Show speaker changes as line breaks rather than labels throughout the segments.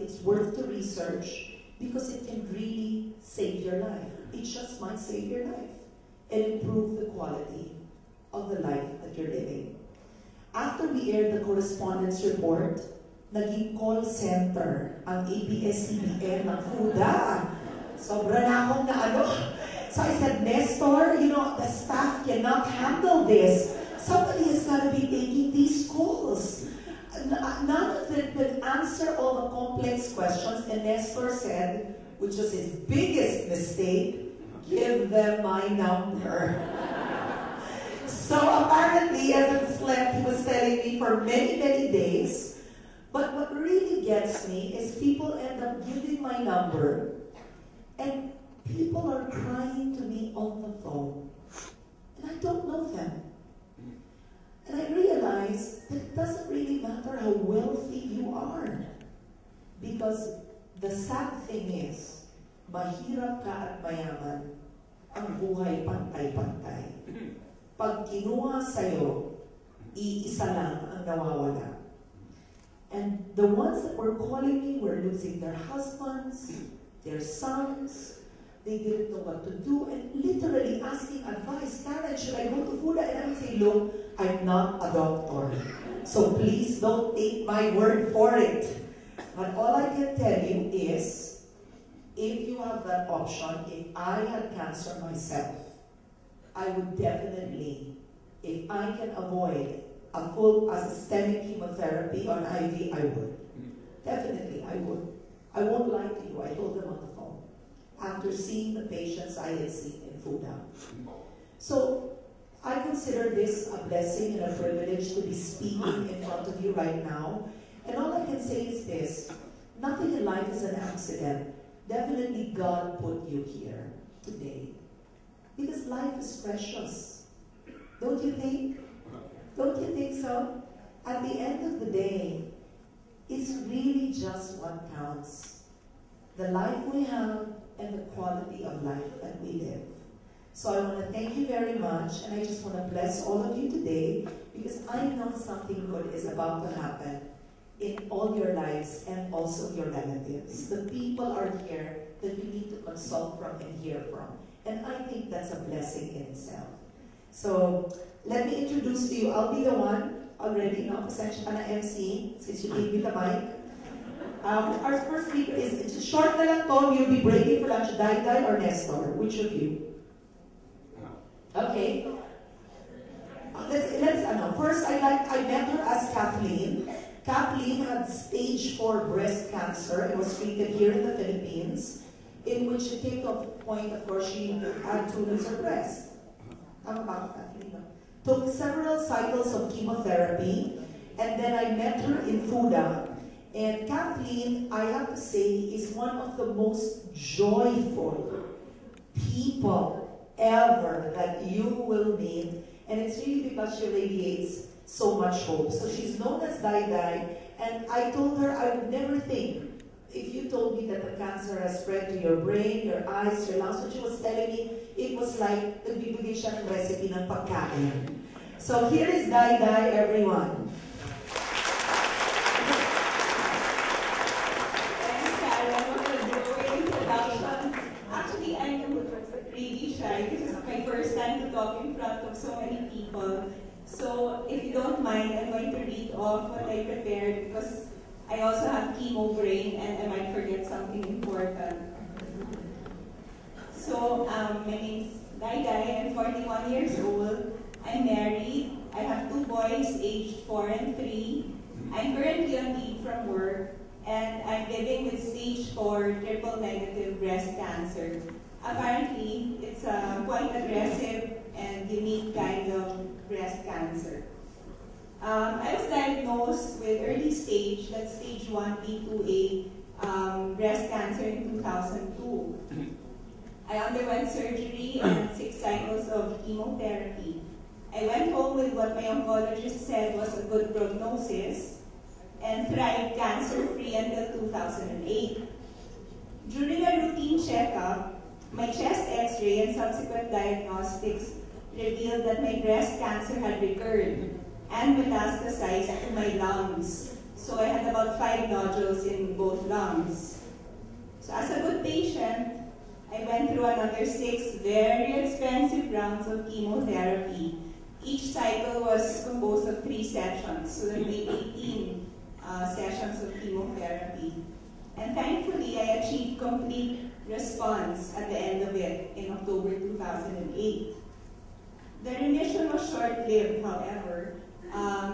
it's worth the research because it can really save your life. It just might save your life and improve the quality of the life that you're living. After we aired the correspondence report, naging call center ang ABS-CBN ng FUDA. Sobra na akong So I said, Nestor, the staff cannot handle this. Somebody has got to be taking these calls. None of them could answer all the complex questions, and Nestor said, which was his biggest mistake, give them my number. So apparently, he hasn't slept, he was telling me for many, many days. But what really gets me is people end up giving my number, and people are crying to me on the phone. And I don't know them. And I realize that it doesn't really matter how wealthy you are. Because the sad thing is, mahirap ka at mayaman, ang buhay pantay-pantay. Pag kinuha sa'yo, iisa lang ang nawawala. And the ones that were calling me were losing their husbands, their sons. They didn't know what to do and literally asking advice. Karen, should I go to FUDA? And I would say, look, I'm not a doctor. So please don't take my word for it. But all I can tell you is, if you have that option, if I had cancer myself, I would definitely, if I can avoid a full systemic chemotherapy on IV, I would. Definitely, I would. I won't lie to you, I told them on the phone. After seeing the patients I had seen in FUDA. So, I consider this a blessing and a privilege to be speaking in front of you right now. And all I can say is this, nothing in life is an accident. Definitely God put you here today. Because life is precious. Don't you think? Don't you think so? At the end of the day, it's really just what counts. The life we have and the quality of life that we live. So I want to thank you very much, and I just want to bless all of you today because I know something good is about to happen in all your lives and also your relatives. The people are here that you need to consult from and hear from. And I think that's a blessing in itself. So let me introduce to you, I'll be the one already, pasensya ka na MC, since you gave me the mic. Our first speaker is, it's short na lang to, you'll be breaking for lunch, Dai or Nestor? Which of you? Okay. First I met her as Kathleen. Kathleen had stage 4 breast cancer and was treated here in the Philippines, in which it came to a point, of course, she had to lose her breast. Tama ba, Kathleen? Took several cycles of chemotherapy, and then I met her in FUDA. And Kathleen, I have to say, is one of the most joyful people ever that you will meet. And it's really because she radiates so much hope. So she's known as Dai, and I told her I would never think, if you told me that the cancer has spread to your brain, your eyes, your lungs, what she was telling me, it was like nagbibigay siya ng recipe ng pagkain. So here is Dai, everyone.
Thanks, Sarah, for the glowing introduction. Actually, I'm really shy. This is my first time to talk in front of so many people. So if you don't mind, I'm going to read off what I prepared because I also have chemo brain and I might forget something important. So my name's Dai, I'm 41 years old. I'm married. I have 2 boys aged 4 and 3. I'm currently on leave from work and I'm living with stage 4 triple negative breast cancer. Apparently, it's a quite aggressive and unique kind of breast cancer. I was diagnosed with early stage, that's stage 1B2A breast cancer in 2002. I underwent surgery and 6 cycles of chemotherapy. I went home with what my oncologist said was a good prognosis and thrived cancer-free until 2008. During a routine checkup, my chest x-ray and subsequent diagnostics revealed that my breast cancer had recurred and metastasized to my lungs. So I had about 5 nodules in both lungs. lungs. So as a good patient, I went through another 6 very expensive rounds of chemotherapy. Each cycle was composed of 3 sessions, so there may be 18 sessions of chemotherapy. And thankfully, I achieved complete response at the end of it in October 2008. The remission was short-lived, however.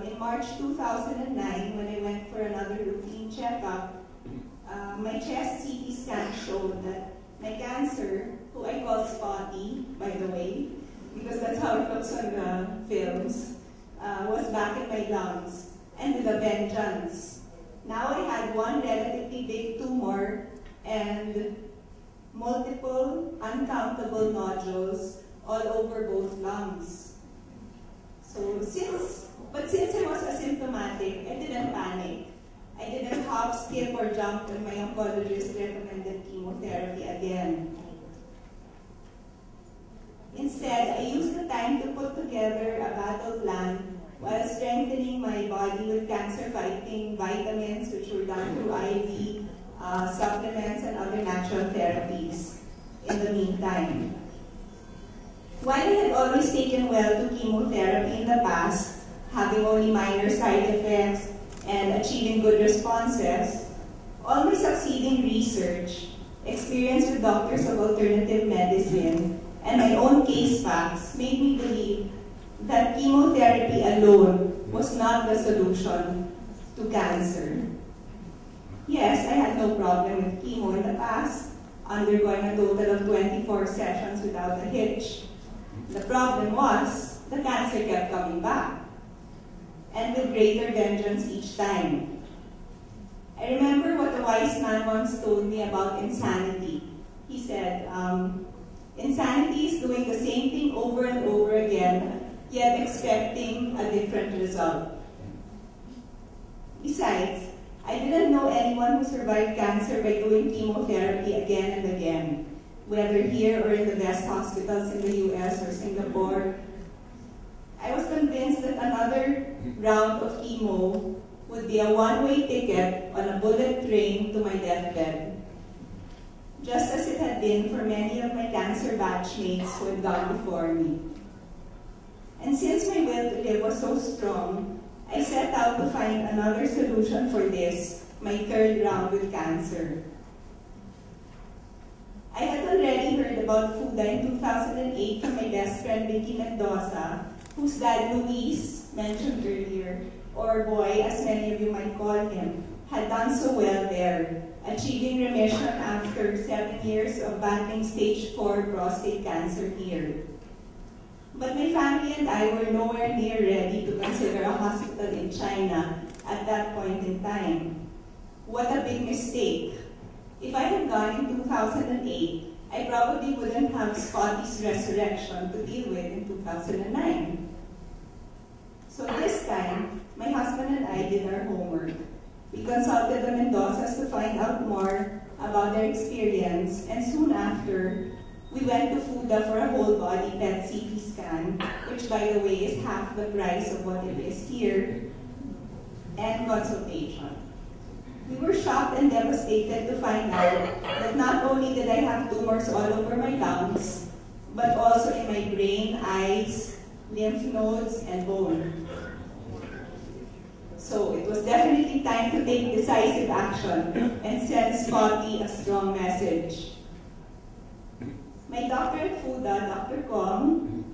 In March 2009, when I went for another routine checkup, my chest CT scan showed that my cancer, who I call Spotty, by the way, because that's how it looks on the films, was back in my lungs, and with a vengeance. Now I had one relatively big tumor and multiple, uncountable nodules all over both lungs. But since I was asymptomatic, I didn't panic. I didn't hop, skip, or jump when my oncologist recommended chemotherapy again. Instead, I used the time to put together a battle plan while strengthening my body with cancer-fighting vitamins, which were done through IV, supplements, and other natural therapies in the meantime. While I had always taken well to chemotherapy in the past, having only minor side effects and achieving good responses, all my succeeding research, experience with doctors of alternative medicine, and my own case facts made me believe that chemotherapy alone was not the solution to cancer. Yes, I had no problem with chemo in the past, undergoing a total of 24 sessions without a hitch. The problem was, the cancer kept coming back, and with greater vengeance each time. I remember what a wise man once told me about insanity. He said, insanity is doing the same thing over and over again, yet expecting a different result. Besides, I didn't know anyone who survived cancer by doing chemotherapy again and again, whether here or in the best hospitals in the US or Singapore. I was convinced that another round of chemo would be a one-way ticket on a bullet train to my deathbed, just as it had been for many of my cancer batchmates who had gone before me. And since my will to live was so strong, I set out to find another solution for this, my 3rd round with cancer. I had already heard about FUDA in 2008 from my best friend Vicky Mendoza, whose dad Luis, mentioned earlier, or Boy, as many of you might call him, had done so well there, achieving remission after 7 years of battling stage 4 prostate cancer here. But my family and I were nowhere near ready to consider a hospital in China at that point in time. What a big mistake. If I had gone in 2008, I probably wouldn't have Scotty's resurrection to deal with in 2009. So this time, my husband and I did our homework. We consulted the Mendozas to find out more about their experience, and soon after, we went to FUDA for a whole-body PET CT scan, which, by the way, is half the price of what it is here, and consultation. We were shocked and devastated to find out that not only did I have tumors all over my lungs, but also in my brain, eyes, lymph nodes, and bone. So it was definitely time to take decisive action and send Scotty a strong message. My doctor at FUDA, Dr. Kong,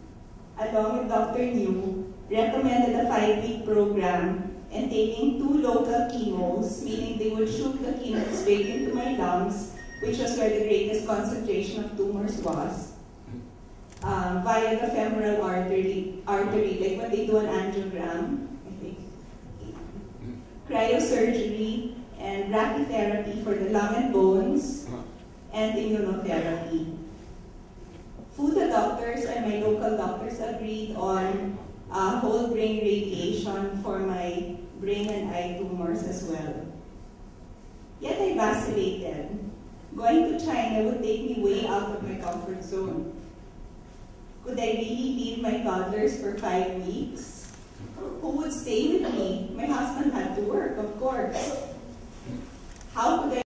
along with Dr. New, recommended a 5-week program and taking 2 local chemos, meaning they would shoot the chemo straight into my lungs, which was where the greatest concentration of tumors was, via the femoral artery, like when they do an angiogram, I think. Cryosurgery and brachytherapy for the lung and bones, and immunotherapy. FUDA doctors and my local doctors agreed on whole brain radiation for my brain and eye tumors as well. Yet I vacillated. Going to China would take me way out of my comfort zone. Could I really leave my toddlers for 5 weeks? Who would stay with me? My husband had to work, of course. How could I